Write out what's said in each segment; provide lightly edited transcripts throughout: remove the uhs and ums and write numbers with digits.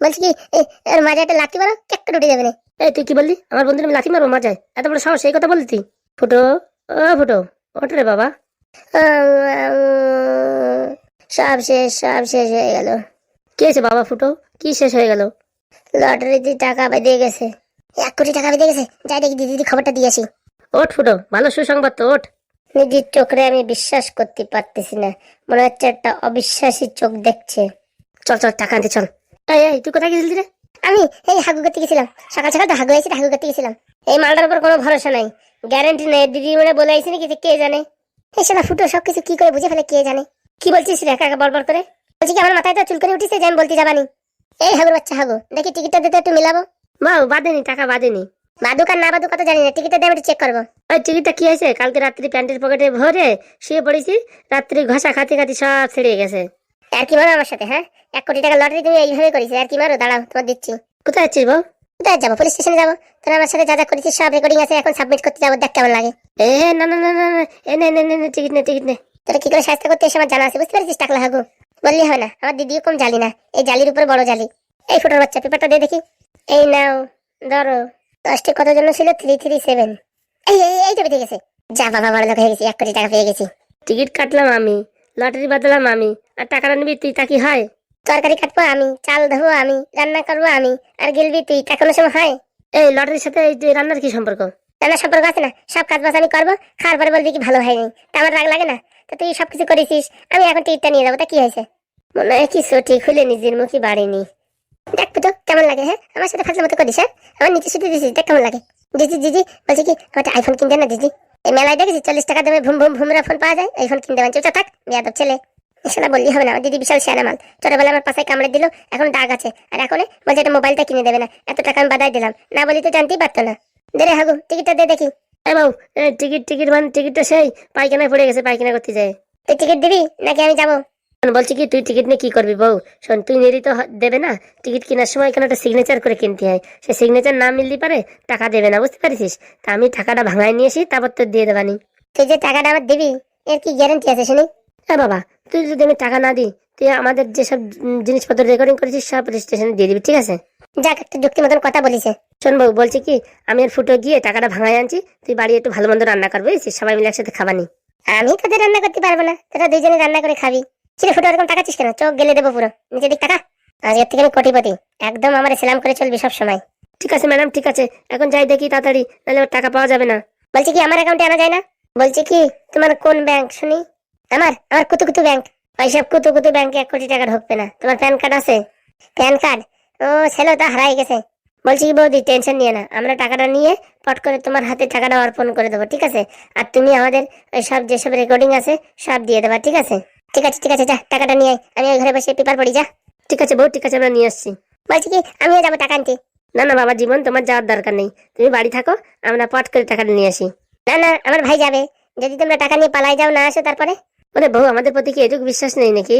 বলছি কি এর মাঝে একটা লাথি মারো, কেকটা উঠে যাবে না। এই তুই কি বললি? আমার বন্ধুর আমি লাথি মারবো মাজায়? এত বড় সাহস, এই কথা বললি তুই? ফুটো, ও ফুটো, ওঠ রে বাবা। সব শেষ, সব শেষ হয়ে গেল। কি হয়েছে বাবা ফুটো? কি শেষ হয়ে গেল? লটারিতে টাকা বেঁধে গেছে, 1 কোটি টাকা বেঁধে গেছে। যাই দেখি দিদি খবরটা দিয়ে আসি। ওঠ ফুটো, ভালো সুসংবাদ তো, ওঠ। নিজের চোখে আমি বিশ্বাস করতে পারতেছি না, মনে হচ্ছে একটা অবিশ্বাসী চোখ দেখছে। চল চল, টাকা আনতে চল। এই তুই কোথায় গেছিলি রে? আমি এই হাগু করতে গেছিলাম, সকাল সকাল তো হাগু হয়েছে, হাগু করতে গেছিলাম। এই মালটার উপর কোনো ভরসা নাই, গ্যারান্টি নেই। দিদি মানে বলে আইসি নাকি, কে জানে। এই শালা ফুটো সবকিছু কি করে বুঝে ফেলে কে জানে। কি বলছিস রে একা একা বলবল করে? বলছি কি আমার মাথায় তো চুলকানি উঠিছে যে আমি বলতে যাবানি। এই হাগুর বাচ্চা হাগু, দেখি টিকিটটা দিতে একটু মিলাবো। বাউ বাদেনি, টাকা বাদেনি। বাদুক আর না বাদুক কত জানি না, টিকিটটা দিয়ে আমি একটু চেক করবো। ওই টিকিটটা কি হয়েছে? কালকে রাত্রি প্যান্টের পকেটে ভরে শুয়ে পড়েছি, রাত্রি ঘষা খাতি খাতি সব ছেড়ে গেছে। আর কি মারো আমার সাথে? হ্যাঁ, 1 কোটি টাকা লটারি তুমি এইভাবে করেছি, আর কি মারো? দাঁড়াও তোমার দিচ্ছি। কোথায় যাচ্ছিস বউ? কোথায় যাবো? পুলিশ স্টেশনে যাবো। তোর আমার সাথে যা যা করেছিস সব রেকর্ডিং আছে, এখন সাবমিট করতে যাবো, দেখ কেমন লাগে। এ না না না না না, এ নে নে নে নে, টিকিট নে টিকিট নে। তোরা কি করে সাহায্য করতে এসে আমার জানা আছে, বুঝতে পারছিস? টাকলা হাগু বললি হবে না, আমার দিদিও কম জালি না, এই জালির উপর বড় জালি। এই ফুটোর বাচ্চা, পেপারটা দিয়ে দেখি। এই নাও, ধরো। 10টি কত জন্য ছিল? 337। এইটা বেঁধে গেছে। যা বাবা, বড় লোক হয়ে গেছি, 1 কোটি টাকা পেয়ে গেছি। টিকিট কাটলাম আমি, লটারি বাদলাম আমি, আর টাকাটা নিবি তুই, তা কি হয়? তরকারি কাটবো আমি, চাল ধোবো আমি, রান্না করবো আমি, আর গেলবি তুই, তা কোনো সময় হয়? এই লটারির সাথে এই যে রান্নার কি সম্পর্ক? রান্নার সম্পর্ক আছে না, সব কাজ বাজ আমি করবো, খাওয়ার পরে বলবি কি ভালো হয়নি, তা আমার রাগ লাগে না? তা তুই সবকিছু করেছিস, আমি এখন টিকিটটা নিয়ে যাবো, তা কি হয়েছে? মনে হয় কি সটি খুলে নিজের মুখে বাড়িনি। দেখ তো কেমন লাগে। হ্যাঁ, আমার সাথে ফাজলামো মতো করিস? হ্যাঁ, আমার নিচে শুধু দিছিস, দেখ কেমন লাগে। দিদি দিদি বলছি কি আমার একটা আইফোন কিনতে না দিদি? এই মেলায় দেখেছি 40 টাকা দামে ভুম ভুম ভুমরা ফোন পাওয়া যায়, আইফোন কিনতে পারছি। থাক বিয়াদব ছেলে, সেটা বললি হবে না। আমার দিদি বিশাল শেয়ানা মাল, ছোটবেলায় আমার পাশে কামড়ে দিল, এখন দাগ আছে, আর এখন বলছে একটা মোবাইলটা কিনে দেবে না। এত টাকা আমি বাদাই দিলাম, না বলি তো জানতেই পারতো না। দে রে হাগু, টিকিটটা দে দেখি। এ বাবু, টিকিট টিকিট মানে টিকিটটা সেই পায়খানায় পড়ে গেছে, পায়খানা করতে যায়। তুই টিকিট দিবি নাকি আমি যাবো? বলছি কি, তুই টিকিট নিয়ে কি করবি বউ? শোন, তুই নিলি তো দেবে না। টিকিট কেনার সময় এখানে একটা সিগনেচার করে কিনতে হয়, সে সিগনেচার না মিললি পারে টাকা দেবে না, বুঝতে পারিস? তা আমি টাকাটা ভাঙায় নিয়ে আসি, তারপর তো দিয়ে দেবানি। তুই যে টাকাটা আমার দিবি, এর কি গ্যারান্টি আছে শুনি? হ্যাঁ বাবা, তুই যদি আমি টাকা না দিই, তুই আমাদের যেসব জিনিসপত্র রেকর্ডিং করেছিস সব স্টেশনে দিয়ে দিবি, ঠিক আছে? যাক, একটা যুক্তি মতন কথা বলিছে। শোন বউ, বলছি কি, আমি আর ফুটো গিয়ে টাকাটা ভাঙায় আনছি, তুই বাড়ি একটু ভালো মন্দ রান্না করবি, বুঝছিস? সবাই মিলে একসাথে খাবানি। আমি তোদের রান্না করতে পারবো না, তোরা দুইজনে রান্না করে খাবি। ছেলে ফুটো এরকম টাকাচ্ছিস কেন? চোখ গেলে দেবো পুরো, নিচে দিক টাকা। আজকের থেকে আমি কোটিপতি, একদম আমার সেলাম করে চলবি সব সময়। ঠিক আছে ম্যাডাম, ঠিক আছে, এখন যাই দেখি তাড়াতাড়ি, নাহলে ওর টাকা পাওয়া যাবে না। বলছি কি আমার অ্যাকাউন্টে আনা যায় না? বলছি কি তোমার কোন ব্যাংক শুনি? আমার আমার কুতু ব্যাংক। ওইসব কুতু ব্যাংকে 1 কোটি টাকা ঢুকবে না। তোমার প্যান কার্ড আছে? PAN card? ও ছেলে তো হারাই গেছে। বলছি কি বৌদি, টেনশন নিয়ে না, আমরা টাকাটা নিয়ে পট করে তোমার হাতে টাকাটা অর্পণ করে দেবো, ঠিক আছে? আর তুমি আমাদের ওই সব যেসব রেকর্ডিং আছে সব দিয়ে দেবা, ঠিক আছে? ঠিক আছে ঠিক আছে, যা টাকাটা নিয়ে আয়, আমি ওই ঘরে বসে পেপার পড়ি, যা। ঠিক আছে বউ, ঠিক আছে, আমরা নিয়ে আসছি। বলছি কি আমিও যাবো টাকা আনতে। না না বাবা জীবন, তোমার যাওয়ার দরকার নেই, তুমি বাড়ি থাকো, আমরা পট করে টাকাটা নিয়ে আসি। না না, আমার ভাই যাবে। যদি তোমরা টাকা নিয়ে পালাই যাও, না আসো তারপরে? ওরে বউ, আমাদের প্রতি কি এটুকু বিশ্বাস নেই নাকি?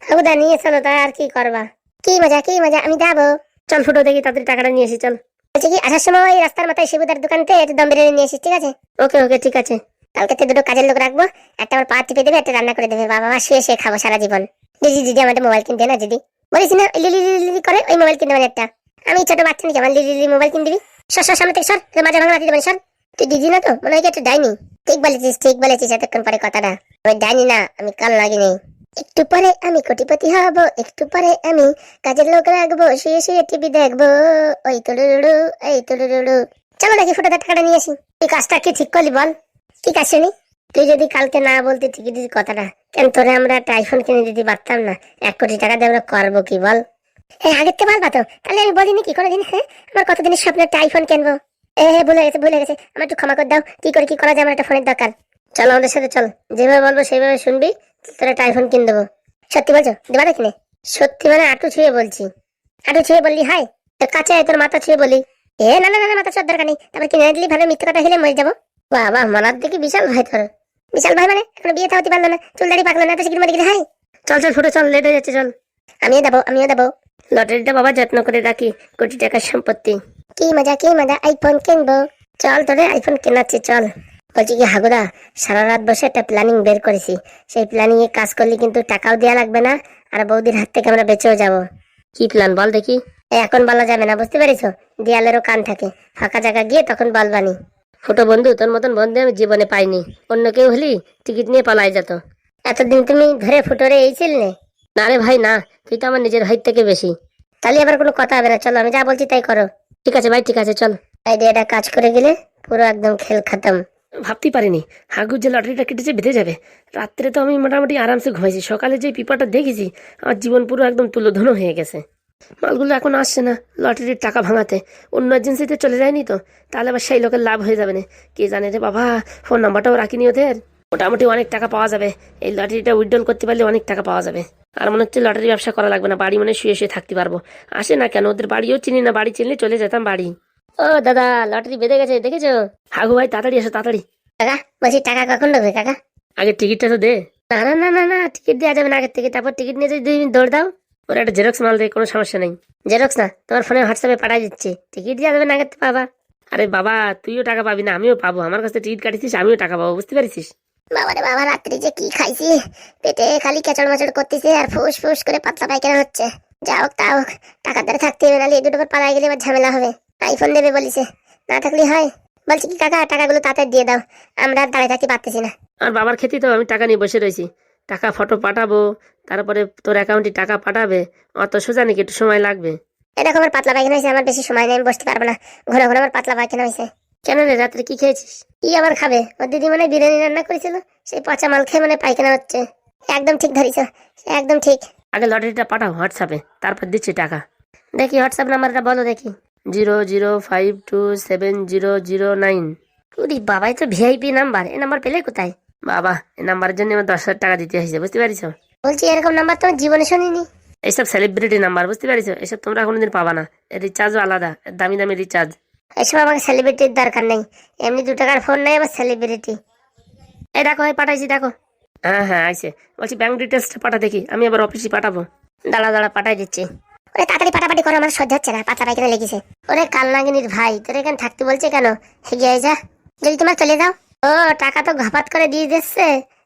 হাগুদা নিয়ে চলো, তা আর কি করবা? কি মজা কি মজা, আমি যাবো। চল ফুটো, দেখি তাড়াতাড়ি টাকাটা নিয়ে আসি, চল। বলছি কি আসার সময় ওই রাস্তার মাথায় শিবুদার দোকান থেকে একটু দম বিরিয়ানি নিয়ে আসিস, ঠিক আছে? ওকে ওকে, ঠিক আছে। কালকে তো 2টো কাজের লোক রাখবো, একটা আমার পা টিপে দেবে, একটা রান্না করে দেবে। বাবা মা শুয়ে শুয়ে খাবো সারা জীবন। দিদি দিদি আমাদের মোবাইল কিনতে না দিদি, বলিস না ওই লিলি লিলি লিলি করে, ওই মোবাইল কিনতে মানে একটা। আমি ছোট বাচ্চা নাকি আমার লিলি লিলি মোবাইল কিনে দিবি? সর সর সামনে থেকে সর, তোর মাঝে ভাঙা দিতে পারি, সর। তুই দিদি না তো, মনে হয় কি একটা ডাইনি। ঠিক বলেছিস ঠিক বলেছিস, এতক্ষণ পরে কথাটা। আমি ডাইনি না, আমি কাল লাগিনি। একটু পরে আমি কোটিপতি হব, একটু পরে আমি কাজের লোক রাখবো, শুয়ে শুয়ে টিভি দেখবো। ওই তুলুরুড়ু, এই তুলুরুড়ু। চলো নাকি ফুটোতে টাকাটা নিয়ে আসি। তুই কাজটা কি ঠিক করলি বল? ঠিক আছে নি? তুই যদি কালকে না বলতি টিকিটের কথাটা, কেন তোরে আমরা একটা আইফোন কিনে দিতে পারতাম না? 1 কোটি টাকা দিয়ে আমরা করবো কি বল? হ্যাঁ, আগের থেকে বলবা তো, তাহলে আমি বলিনি কি কোনোদিন? হ্যাঁ, আমার কতদিনের স্বপ্ন একটা আইফোন কিনবো। ভুলে গেছে ভুলে গেছে, আমার একটু ক্ষমা করে দাও। কি করা যায়, আমার একটা ফোনের দরকার। চল আমাদের সাথে চল, যেভাবে বলবো সেইভাবে শুনবি, তোর একটা আইফোন কিনে দেবো। সত্যি বলছো? দেবা না কিনে? সত্যি মানে আটু ছুঁয়ে বলছি। আটু ছুঁয়ে বললি হয়? তোর কাছে আয়, তোর মাথা ছুঁয়ে বলি। না না না, মাথা ছোঁয়ার দরকার নেই, তারপর কিনে দিলি ভালো, মিথ্যে কথা হলে মরে যাবো। বাবা, মানার দেখি বিশাল ভাই তোর। বিশাল ভাই মানে এখনো বিয়ে থাকতে পারলো না, চুল দাড়ি পাকলো না, তো শিগগির মরে গেলে হয়? চল চল ফুটো, চল, লেট হয়ে যাচ্ছে, চল। আমিও দেবো। লটারিটা বাবা যত্ন করে রাখি, কোটি টাকার সম্পত্তি। কি মজা আইফোন কিনবো। চল তোরে আইফোন কেনাচ্ছি, চল। বলছি কি হাগুদা, সারা রাত বসে একটা প্ল্যানিং বের করেছি। সেই প্ল্যানিং এ কাজ করলে কিন্তু টাকাও দেওয়া লাগবে না, আর বৌদির হাত থেকে আমরা বেঁচেও যাবো। কি প্ল্যান বল দেখি? এখন বলা যাবে না, বুঝতে পারিছো? দেয়ালেরও কান থাকে, ফাঁকা জায়গা গিয়ে তখন বলবানি। ফুটো বন্ধু, তোর মতন বন্ধু আমি জীবনে পাইনি। অন্য কেউ হলি টিকিট নিয়ে পালাই যেত। এতদিন তুমি ধরে ফুটোরে এই ছিলে? না রে ভাই না, তুই তো আমার নিজের ভাই থেকে বেশি। তাহলে আবার কোনো কথা হবে না, চলো আমি যা বলছি তাই করো। ঠিক আছে ভাই, ঠিক আছে, চল। আইডিয়াটা কাজ করে গেলে পুরো একদম খেল খতম। ভাবতেই পারিনি হাগুর যে লটারিটা কেটেছে বেঁধে যাবে। রাত্রে তো আমি মোটামুটি আরামসে ঘুমাইছি, সকালে যে পিপাটা দেখেছি আমার জীবন পুরো একদম তুলোধনো হয়ে গেছে। মালগুলো এখন আসছে না লটারির টাকা ভাঙাতে, অন্য এজেন্সিতে চলে যায়নি তো, তাহলে আবার সেই লোকের লাভ হয়ে যাবে না। কে জানে রে বাবা, ফোন নাম্বারটাও রাখিনি ওদের। মোটামুটি অনেক টাকা পাওয়া যাবে, এই লটারিটা উইথড্রল করতে পারলে অনেক টাকা পাওয়া যাবে। আর মনে হচ্ছে লটারি ব্যবসা করা লাগবে না, বাড়ি মানে শুয়ে শুয়ে থাকতে পারবো। আসে না কেন, ওদের বাড়িও চিনি না, বাড়ি চিনলে চলে যেতাম বাড়ি। ও দাদা, লটারি বেঁধে গেছে দেখেছো? হাগু ভাই তাড়াতাড়ি এসো তাড়াতাড়ি। কাকা বলছি, টাকা কখন ঢুকবে কাকা? আগে টিকিটটা তো দে। না না না না না, টিকিট দেওয়া যাবে না আগের থেকে, তারপর টিকিট নিয়ে যদি 2 মিনিট দৌড় দাও। ওরা একটা জেরক্স মাল দেয়, কোনো সমস্যা নেই। জেরক্স না, তোমার ফোনে হোয়াটসঅ্যাপে পাঠাই দিচ্ছি, টিকিট দেওয়া যাবে না আগের থেকে বাবা। আরে বাবা, তুইও টাকা পাবি না আমিও পাবো, আমার কাছে টিকিট কাটিছিস আমিও টাকা পাবো, বুঝতে পারছিস? বাবারে বাবা, রাত্রি যে কি খাইছি, পেটে খালি কেচড় মাচড় করতেছে আর ফুস ফুস করে পাতলা পায়খানা হচ্ছে। যা হোক তা হোক, টাকা দ্বারা থাকতে হবে, নাহলে এই দুটো পর পালাই গেলে এবার ঝামেলা হবে। আইফোন দেবে বলিছে, না থাকলে হয়। বলছি কি কাকা, টাকাগুলো তাড়াতাড়ি দিয়ে দাও, আমরা আর দাঁড়িয়ে থাকতে পারতেছি না। আর বাবার খেতে তো আমি টাকা নিয়ে বসে রয়েছি, টাকা ফটো পাঠাবো, তারপরে তোর অ্যাকাউন্টে টাকা পাঠাবে। অত সোজা নাকি, একটু সময় লাগবে। এরকম আমার পাতলা পায়খানা হয়েছে, আমার বেশি সময় নেই, আমি বসতে পারবো না, ঘুরে ঘুরে আমার পাতলা পায়খানা হয়েছে। কেন রে, রাত্রে কি খেয়েছিস? কি আবার খাবে, ওর দিদি মানে বিরিয়ানি রান্না করেছিল, সেই পচা মাল খেয়ে মানে পায়খানা হচ্ছে। একদম ঠিক ধরিস, একদম ঠিক। আগে লটারিটা পাঠাও হোয়াটসঅ্যাপে, তারপর দিচ্ছি টাকা। দেখি হোয়াটসঅ্যাপ নাম্বারটা বলো দেখি। 00527009। উরি বাবাই তো ভিআইপি নাম্বার, এ নাম্বার পেলে কোথায়? বাবা, এই নাম্বারের জন্য আমার 10,000 টাকা দিতে হয়েছে, বুঝতে পারিস? বলছি এরকম নাম্বার তো আমার জীবনে শুনিনি। এইসব সেলিব্রিটি নাম্বার, বুঝতে পারিস? এসব তোমরা কোনোদিন পাবা না, এর রিচার্জও আলাদা, এর দামি দামি রিচার্জ। এসব আমাকে সেলিব্রিটির দরকার নেই, এমনি 2 টাকার ফোন নেই আবার সেলিব্রিটি। এই দেখো, এই পাঠাইছি দেখো। হ্যাঁ হ্যাঁ আইছে, বলছি ব্যাংক ডিটেলসটা পাঠা দেখি, আমি আবার অফিসে পাঠাবো। দাঁড়া দাঁড়া পাঠাই দিচ্ছি। ওরে তাড়াতাড়ি পাটাপাটি করো, আমার সহ্য হচ্ছে না, পাতলা পায়খানা লেগেছে। ওরে কালনাগিনীর ভাই, তোর এখানে থাকতে বলছে কেন? হেগে যা, যদি তোমার চলে যাও। ও টাকা তো ঘাপাত করে দিয়ে দিচ্ছে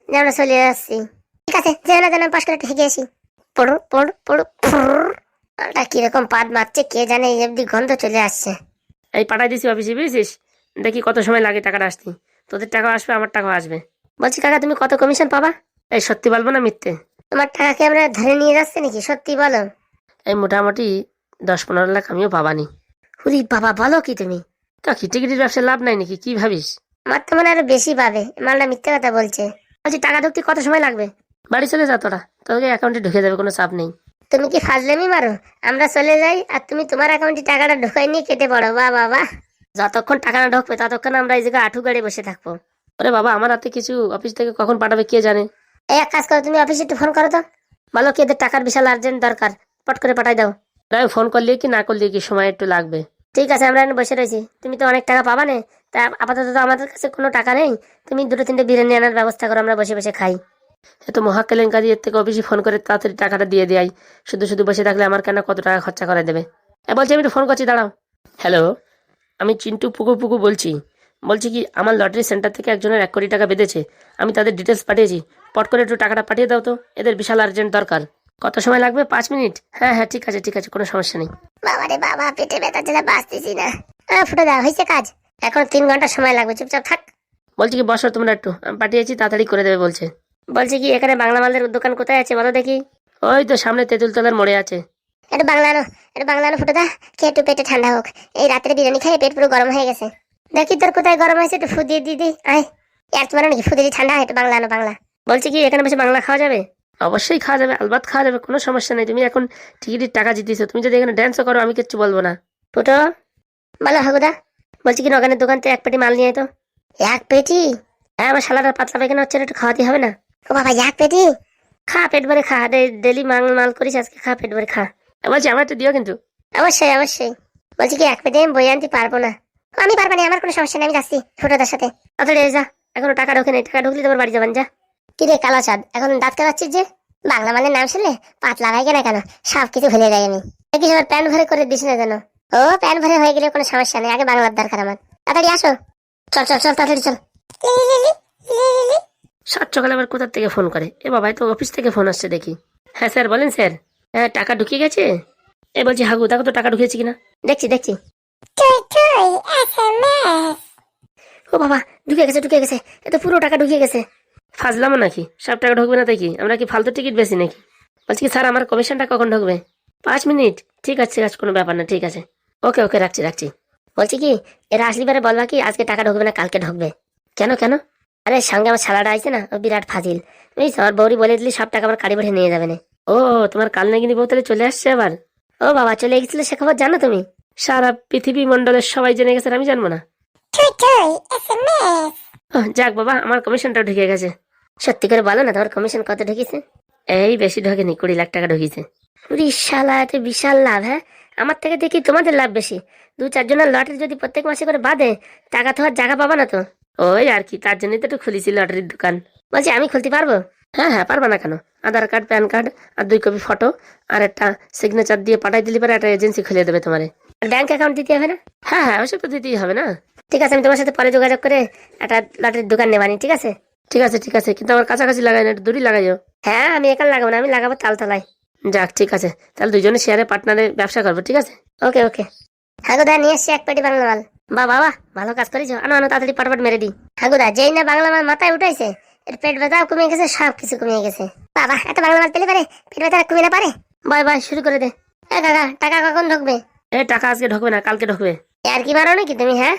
যে আমরা চলে যাচ্ছি। ঠিক আছে, যেন না যেন পাশ করে একটু হেগে আসি। পড়ো পড়ো পড়ো, ওটা কিরকম পাদ মারছে কে জানে, এই অব্দি গন্ধ চলে আসছে। এই পাঠাই দিছি অফিসে, বুঝেছিস? দেখি কত সময় লাগে টাকাটা আসতে, তোদের টাকা আসবে আমার টাকাও আসবে। বলছি কাকা, তুমি কত কমিশন পাবা? এই সত্যি বলবো না মিথ্যে? তোমার টাকাকে আমরা ধরে নিয়ে যাচ্ছে নাকি, সত্যি বলো। এই মোটামুটি 10-15 লাখ আমিও পাবানি। হুরি বাবা, বলো কি তুমি? তা কি টিকিটের ব্যবসায় লাভ নাই নাকি, কি ভাবিস? আমার তো মনে হয় আরো বেশি পাবে, মালটা মিথ্যে কথা বলছে। বলছি টাকা ঢুকতে কত সময় লাগবে? বাড়ি চলে যা তোরা, তোকে অ্যাকাউন্টে ঢুকে যাবে, কোনো চাপ নেই। তুমি কি ফাজলামি মারো? আমরা চলে যাই আর তুমি তোমার অ্যাকাউন্টে টাকাটা ঢোকাই নিয়ে কেটে পড়ো, বাহ বাবা। যতক্ষণ টাকা না ঢুকবে ততক্ষণ আমরা এই জায়গায় আঠু গাড়ি বসে থাকবো। ওরে বাবা, আমার হাতে কিছু অফিস থেকে কখন পাঠাবে কে জানে। এই এক কাজ করো, তুমি অফিসে একটু ফোন করো তো। বলো কি এদের টাকার বিশাল আর্জেন্ট দরকার, পট করে পাঠাই দাও। তাই ফোন করলে কি না করলে কি সময় একটু লাগবে। ঠিক আছে, আমরা এখানে বসে রয়েছি, তুমি তো অনেক টাকা পাবা না। তা আপাতত তো আমাদের কাছে কোনো টাকা নেই, তুমি 2-3টে বিরিয়ানি আনার ব্যবস্থা করো, আমরা বসে বসে খাই। এত মহা কেলেঙ্কারি, এর থেকে অফিসে ফোন করে তাড়াতাড়ি টাকাটা দিয়ে দেয়। শুধু শুধু বসে থাকলে আমার কেন কত টাকা খরচা করে দেবে। বলছি আমি একটু ফোন করছি, দাঁড়াও। হ্যালো, আমি চিন্টু পুকু পুকু বলছি। বলছি কি, আমার লটারি সেন্টার থেকে একজনের 1 কোটি টাকা বেঁধেছে, আমি তাদের ডিটেলস পাঠিয়েছি, পট করে একটু টাকাটা পাঠিয়ে দাও তো, এদের বিশাল আর্জেন্ট দরকার। কত সময় লাগবে? 5 মিনিট? হ্যাঁ হ্যাঁ ঠিক আছে ঠিক আছে, কোনো সমস্যা নেই। বাবা রে বাবা, পেটে ব্যথা যেটা বাঁচতেছি না। ফুটে দেওয়া হয়েছে কাজ, এখন 3 ঘন্টা সময় লাগবে, চুপচাপ থাক। বলছি কি, বসো তোমরা একটু, আমি পাঠিয়েছি তাড়াতাড়ি করে দেবে বলছে। বলছি কি, এখানে বাংলা মালের দোকান কোথায় আছে বলো দেখি? ওই তো সামনে তেঁতুলতলার মোড়ে আছে। একটু বাংলা আনো, একটু বাংলা আনো ফুটে দা, খেয়ে একটু পেটে ঠান্ডা হোক। এই রাত্রে বিরিয়ানি খাই পেট পুরো গরম হয়ে গেছে। দেখি তোর কোথায় গরম হয়েছে, একটু ফু দিয়ে দিদি আয়। আর তোমার নাকি ফু দিয়ে ঠান্ডা হয়, একটু বাংলা আনো বাংলা। বলছি কি, এখানে বসে বাংলা খাওয়া যাবে? অবশ্যই খাওয়া যাবে, আলবাত খাওয়া যাবে, কোনো সমস্যা নেই। তুমি এখন টিকিটের টাকা জিতেছো, তুমি যদি এখানে ড্যান্সও করো আমি কিচ্ছু বলবো না। ফুটো বলো হাগুদা। বলছি কি, নগানের দোকান থেকে 1 পেটি মাল নিয়ে আয় তো। 1 পেটি? হ্যাঁ, আমার শালাটা পাতলা পায়খানা হচ্ছে, একটু খাওয়াতে হবে না? ও বাবা, 1 পেটি? খা পেট ভরে খা, ডেলি মাল মাল করিস, আজকে খা পেট ভরে খা। বলছি আমার একটু দিও কিন্তু। অবশ্যই অবশ্যই। বলছি কি, 1 পেটি আমি বই আনতে পারবো না। আমি পারবো না, আমার কোনো সমস্যা নেই, আমি যাচ্ছি ফুটোদার সাথে। তাড়াতাড়ি যা, এখনো টাকা ঢোকে নেই, টাকা ঢুকলে তোমার বাড়ি যাবেন, যা। কি রে কালা চাঁদ, এখন দাঁত কামাচ্ছিস যে? বাংলা মালের নাম শুনলে পাতলা ভাই কেন কেন সব কিছু ভুলে যাই আমি। দেখিস আমার প্যান্ট ভরে করে দিস না যেন। ও প্যান্ট ভরে হয়ে গেলে কোনো সমস্যা নেই, আগে বাংলার দরকার আমার। তাড়াতাড়ি আসো, চল চল চল তাড়াতাড়ি চল। সাত সকালে আবার কোথার থেকে ফোন করে? এ বাবা, তো অফিস থেকে ফোন আসছে দেখি। হ্যাঁ স্যার বলেন স্যার। হ্যাঁ টাকা ঢুকে গেছে। এ বলছি হাগু দেখো তো টাকা ঢুকেছি কিনা। দেখছি দেখছি। ও বাবা, ঢুকে গেছে ঢুকে গেছে, এ তো পুরো টাকা ঢুকে গেছে। ফাজলামো নাকি? সব টাকা ঢুকবে না তাই কি? আমরা কি ফালতু টিকিট বেশি নাকি? বলছি কি স্যার, আমার কমিশনটা কখন ঢুকবে? 5 মিনিট। ঠিক আছে ঠিক আছে, কোনো ব্যাপার না, ঠিক আছে। ওকে ওকে, রাখছি রাখছি। বলছি কি, এরা আসলি পারে বলবা কি আজকে টাকা ঢুকবে না, কালকে ঢুকবে। কেন কেন? আরে সঙ্গে আমার শালাটা আছে না, ও বিরাট ফাজিল। বুঝিস, আমার বৌরি বলে দিলি সব টাকা আমার কাড়ি ভরে নিয়ে যাবে না। ও, তোমার কাল নাগিনী বউ তাহলে চলে আসছে আবার? ও বাবা, চলে গেছিল সে খবর জানো তুমি? সারা পৃথিবী মন্ডলের সবাই জেনে গেছে আর আমি জানবো না? যাক বাবা, আমার কমিশনটা ঢুকে গেছে। সত্যি করে বলো না, তোমার কমিশন কত ঢুকিছে? এই বেশি ঢোকেনি, 20 লাখ টাকা ঢুকিয়েছে। পুরি শালা, এত বিশাল লাভ। হ্যাঁ, আমার থেকে দেখি তোমাদের লাভ বেশি। 2-4 জনের লটারি যদি প্রত্যেক মাসে করে বাঁধে, টাকা তো আর জায়গা পাবা না তো। ওই আর কি, তার জন্যই তো একটু খুলেছি লটারির দোকান। বলছি আমি খুলতে পারবো? হ্যাঁ হ্যাঁ, পারবা না কেন? আধার কার্ড, প্যান কার্ড আর 2 কপি ফটো আর একটা সিগনেচার দিয়ে পাঠাই দিলে পরে একটা এজেন্সি খুলে দেবে তোমারে। ব্যাংক অ্যাকাউন্ট দিতে হবে না? হ্যাঁ হ্যাঁ, ওসব তো দিতেই হবে না। ঠিক আছে, আমি তোমার সাথে পরে যোগাযোগ করে একটা লটারির দোকান নেবানি, ঠিক আছে? ঠিক আছে ঠিক আছে, কিন্তু আমার কাছাকাছি লাগাই না, একটু দূরই লাগাইও। হ্যাঁ, আমি একা লাগাবো না, আমি লাগাবো তালতলায়। যাক ঠিক আছে, তাহলে দুজনে শেয়ারে পার্টনারে ব্যবসা করবো, ঠিক আছে? ওকে ওকে। হাগুদা নিয়ে এসছি 1 পেটি বাংলা মাল। বাবা, ভালো কাজ করেছো। আনো আনো, তাড়াতাড়ি পাটপাট মেরে দিই। হাগুদা, যেই না বাংলা মাল মাথায় উঠাইছে, এর পেট ব্যথাও কমে গেছে, সব কিছু কমে গেছে। বাবা, এত বাংলা মাল পেলে পারে পেট ব্যথা কমে না পারে? বয় বয়, শুরু করে দে। কাকা, টাকা কখন ঢুকবে? এই টাকা আজকে ঢুকবে না, কালকে ঢুকবে। আর কি বারো নাকি তুমি? হ্যাঁ,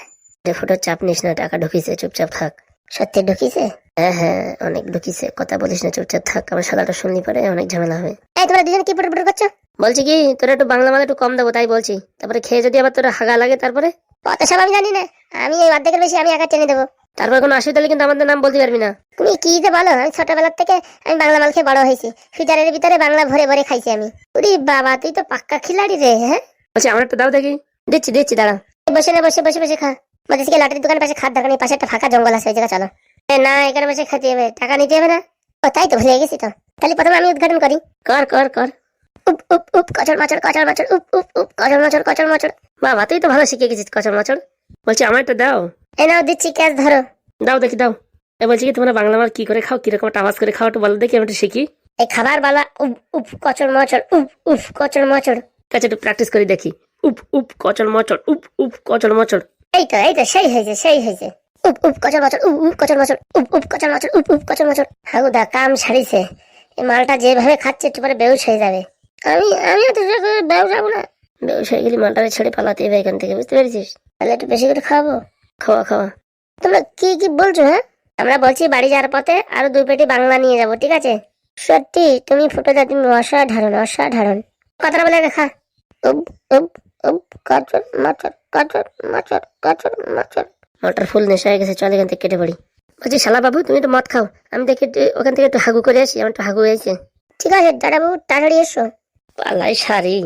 ফুটো চাপ নিস না, টাকা ঢুকিছে, চুপচাপ থাক। সত্যি ঢুকিছে? হ্যাঁ হ্যাঁ, অনেক ঢুকিছে, কথা বলিস না, চুপচাপ থাক, আমার শালাটা শুনলি পরে অনেক ঝামেলা হবে। এই তোমরা দুজন কি পুটপুট করছো? বলছি কি, তোরা একটু বাংলা মাল একটু কম দেবো তাই বলছি, তারপরে খেয়ে যদি আবার তোরা হাগা লাগে তারপরে। অত সব আমি জানি না, আমি এই অর্ধেকের বেশি আমি একা টেনে দেবো। তারপরে কোনো অসুবিধা হলে কিন্তু আমাদের নাম বলতে পারবি না। তুমি কি যে বলো, আমি ছোটবেলার থেকে আমি বাংলা মাল খেয়ে বড় হয়েছি, ফিটারের ভিতরে বাংলা ভরে ভরে খাইছি আমি। উরি বাবা, তুই তো পাক্কা খিলাড়ি রে। হ্যাঁ, বলছি আমার একটা দাও দেখি। দিচ্ছি দিচ্ছি, দাঁড়াও। বসে না, বসে বসে বসে খা। বলছি কি, লটারির দোকানের পাশে খাওয়ার দরকার নেই, পাশে একটা ফাঁকা জঙ্গল আছে, ওই জায়গা চলো। না, এখানে বসে খেতে হবে, টাকা নিতে হবে না। ও তাই তো, ভুলে গেছি তো। তাহলে প্রথমে আমি উদ্ঘাটন করি। কর কর কর। উপ উপ উপ, কচড় মাচড় কচড় মাচড়, উপ উপ উপ, কচড় মাচড় কচড় মাচড়। বাবা, তুই তো ভালো শিখে গেছিস কচর মচর। বলছি আমার একটা দাও। এই নাও, দিচ্ছি, ক্যাশ ধরো। দাও দেখি দাও। এ বলছি কি, তোমরা বাংলা মাল কি করে খাও, কিরকম একটা আওয়াজ করে খাও, একটু বলো দেখি, আমি একটু শিখি। এই খাবার বালা উপ উপ, কচড় মাচড়, উপ উপ, কচড় মাচড়। কাছে একটু প্র্যাকটিস করে দেখি। উপ উপ কচর মচর, উপ উপ কচর মচর। এই তো সেই হয়েছে, সেই হয়েছে। উপ উপ, কচড় মাচড়, উপ উপ, কচড় মাচড়, উপ উপ, কচড় মাচড়, উপ উপ, কচড় মাচড়। হাগুদা কাম ছাড়িছে, এই মালটা যেভাবে খাচ্ছে একটু পরে বেউস হয়ে যাবে। আমি তো বেউস যাবো না। বেউস হয়ে গেলে মালটাকে ছেড়ে পালাতে হবে এখান থেকে, বুঝতে পেরেছিস? তাহলে একটু বেশি করে খাওয়াবো। খাওয়া খাওয়া। তোমরা কি কি বলছো? হ্যাঁ, আমরা বলছি বাড়ি যাওয়ার পথে আরো 2 পেটি বাংলা নিয়ে যাবো, ঠিক আছে? সত্যি তুমি ফুটোদা, তুমি অসাধারণ অসাধারণ। কথাটা বলে খা। উপ উপ উপ, কচড় মাচড়, কচড় মাচড়, কচড় মাচড়। মালটার ফুল নেশা হয়ে গেছে, চল এখান থেকে কেটে পড়ি। বলছি শালা বাবু, তুমি তো মদ খাও, আমি দেখি ওখান থেকে একটু হাগু করে আসি, আমার একটু হাগু হয়েছে। ঠিক আছে দাদা বাবু, তাড়াতাড়ি এসো। পালাই সারি।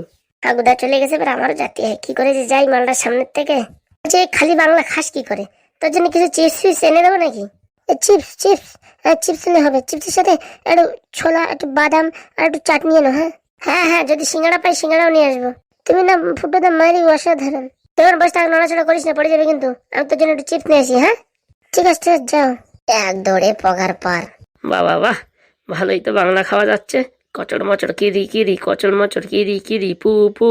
হাগুদা চলে গেছে, এবার আমারও যেতে হয়। কি করে যে যাই মালটার সামনের থেকে। বলছি, খালি বাংলা খাস কি করে? তোর জন্য কিছু চিপস ফিপস এনে দেবো নাকি? চিপস চিপস, হ্যাঁ চিপস এনে হবে। চিপসের সাথে একটু ছোলা, একটু বাদাম আর একটু চাটনি এনো। হ্যাঁ হ্যাঁ হ্যাঁ, যদি সিঙ্গাড়া পাই সিঙ্গাড়াও নিয়ে আসবো। তুমি না ফুটোতে মারি অসাধারণ। তোমার বসে নড়াচড়া করিস না, পড়ে যাবে কিন্তু। আমি তোর জন্য একটু চিপস নিয়ে আসি। হ্যাঁ ঠিক আছে, ঠিক আছে, যাও। এক দৌড়ে পগার পার। বাবা বাহ, ভালোই তো বাংলা খাওয়া যাচ্ছে। কচর মচর কিরি কিরি, কচর মচর কিরি কিরি, পু পু।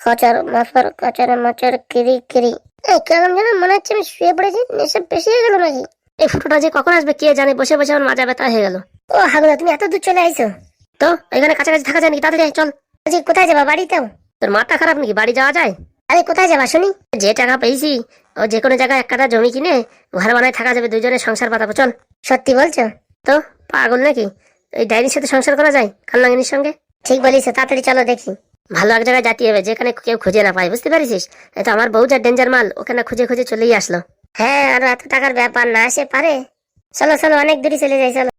কচর মচর, কচর মচর, কিরি কিরি। এই কেমন যেন মনে হচ্ছে আমি শুয়ে পড়েছি, নেশা বেশি হয়ে গেল নাকি? এই ফুটোটা যে কখন আসবে কে জানে, বসে বসে আমার মাজা ব্যথা হয়ে গেল। ও হাগুদা, তুমি এত দূর চলে আইছো? তো এখানে কাছাকাছি থাকা যায় নাকি? তাড়াতাড়ি আয়, চল। বলছি, কোথায় যাবা? বাড়িতেও? তোর মাথা খারাপ নাকি? বাড়ি যাওয়া যায়? আরে কোথায় যাবা শুনি? যে টাকা পেয়েছি, ও যে কোনো জায়গায় 1 কাঠা জমি কিনে ঘর বানায় থাকা যাবে, 2 জনে সংসার পাতাবো, চল। সত্যি বলছো? তো পাগল নাকি? এই ডাইনির সাথে সংসার করা যায় কালনাগিনীর সঙ্গে? ঠিক বলিস, তাড়াতাড়ি চলো দেখি। ভালো এক জায়গায় জাতি হবে, যেখানে কেউ খুঁজে না পায়, বুঝতে পারিস? এই তো আমার বউ যা ডেঞ্জার মাল, ওখানে খুঁজে খুঁজে চলেই আসলো। হ্যাঁ, আর এত টাকার ব্যাপার না, সে পারে। চলো চলো, অনেক দূরে চলে যাই, চলো।